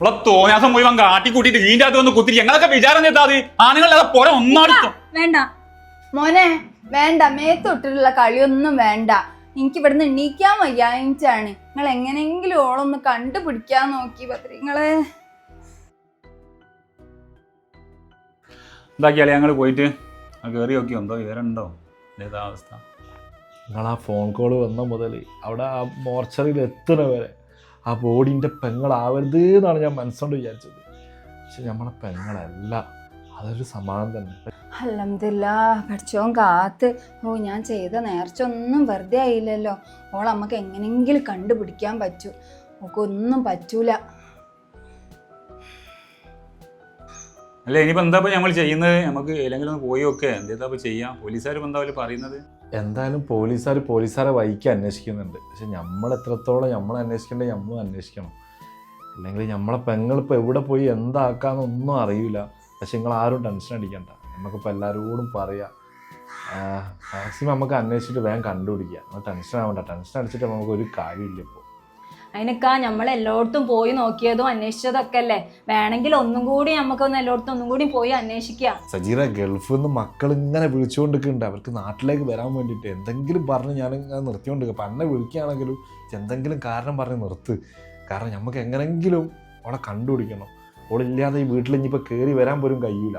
ഇവിടെ തോന്നിയാസം മുഴുവൻ കാട്ടിക്കൂട്ടിട്ട് വീണ്ടും അത് വന്ന് കുത്തിരി ഞങ്ങളൊക്കെ വിചാരം ചെയ്താൽ മതി ആണുങ്ങളുടെ പുറ ഒന്നാടുത്തോ വേണ്ട മോനെ വേണ്ട മേത്തൊട്ടിട്ടുള്ള കളിയൊന്നും വേണ്ട. എനിക്ക് ഇവിടുന്ന് എണീക്കാൻ വയ്യായിട്ടാണ്. നിങ്ങൾ എങ്ങനെയെങ്കിലും ഓളൊന്ന് കണ്ടുപിടിക്കാൻ നോക്കി പത്രിങ്ങളെ. എന്താക്കിയാലേ ഞങ്ങൾ പോയിട്ട് കയറി നോക്കി എന്തോ വിവരമുണ്ടോ ഏതാ അവസ്ഥ? നിങ്ങൾ ആ ഫോൺ കോൾ വന്ന മുതൽ അവിടെ ആ മോർച്ചറിയിൽ എത്തുന്ന വരെ ആ ബോഡിൻ്റെ പെങ്ങളാവരുത് എന്നാണ് ഞാൻ മനസ്സുകൊണ്ട് വിചാരിച്ചത്. പക്ഷെ നമ്മളെ പെങ്ങളല്ല, അതൊരു സമാധാനം തന്നെ. അൽഹംദുലില്ലാ പഠിച്ചോൻ കാത്ത്. ഓ ഞാൻ ചെയ്ത നേർച്ച ഒന്നും വെറുതെ ആയില്ലല്ലോ. ഓളമ്മക്ക് എങ്ങനെയെങ്കിലും കണ്ടുപിടിക്കാൻ പറ്റൂ. ഓക്കൊന്നും പറ്റൂല. അല്ല ഇനിയിപ്പോൾ എന്താ നമ്മൾ ചെയ്യുന്നത്? നമുക്ക് ഏതെങ്കിലും ഒന്ന് പോയി നോക്കേ എന്താ ചെയ്യാം? പോലീസുകാർ എന്താ അവർ പറയുന്നത്? എന്തായാലും പോലീസുകാരെ വൈക്ക് അന്വേഷിക്കുന്നുണ്ട്. പക്ഷെ നമ്മൾ എത്രത്തോളം നമ്മൾ അന്വേഷിക്കേണ്ടത് നമ്മൾ അന്വേഷിക്കണം. അല്ലെങ്കിൽ നമ്മളെ പെങ്ങളിപ്പോൾ എവിടെ പോയി എന്താക്കാന്നൊന്നും അറിയില്ല. പക്ഷെ നിങ്ങൾ ആരും ടെൻഷൻ അടിക്കണ്ട. നമുക്കിപ്പോൾ എല്ലാവരോടും പറയാം, മാക്സിമം നമുക്ക് അന്വേഷിച്ചിട്ട് വേഗം കണ്ടുപിടിക്കുക. നമ്മൾ ടെൻഷൻ ആവണ്ട. ടെൻഷൻ അടിച്ചിട്ട് നമുക്കൊരു കാര്യമില്ല. ഇപ്പോൾ അതിനൊക്കെ നമ്മൾ എല്ലായിടത്തും പോയി നോക്കിയതും അന്വേഷിച്ചതൊക്കെ അല്ലേ. വേണമെങ്കിൽ ഒന്നും കൂടി നമുക്കൊന്ന് എല്ലായിടത്തും ഒന്നും കൂടി പോയി അന്വേഷിക്കുക. സജീറ, ഗൾഫിൽ നിന്ന് മക്കൾ ഇങ്ങനെ വിളിച്ചുകൊണ്ടിരിക്കുന്നുണ്ട്. അവർക്ക് നാട്ടിലേക്ക് വരാൻ വേണ്ടിയിട്ട് എന്തെങ്കിലും പറഞ്ഞ് ഞാനിങ്ങനെ നിർത്തിക്കൊണ്ടിരിക്കുക. അപ്പം എന്നെ വിളിക്കുകയാണെങ്കിലും എന്തെങ്കിലും കാരണം പറഞ്ഞ് നിർത്ത്. കാരണം നമുക്ക് എങ്ങനെങ്കിലും അവളെ കണ്ടുപിടിക്കണം. അവളില്ലാതെ ഈ വീട്ടിൽ ഇനിയിപ്പോൾ കയറി വരാൻ പോലും കഴിയില്ല.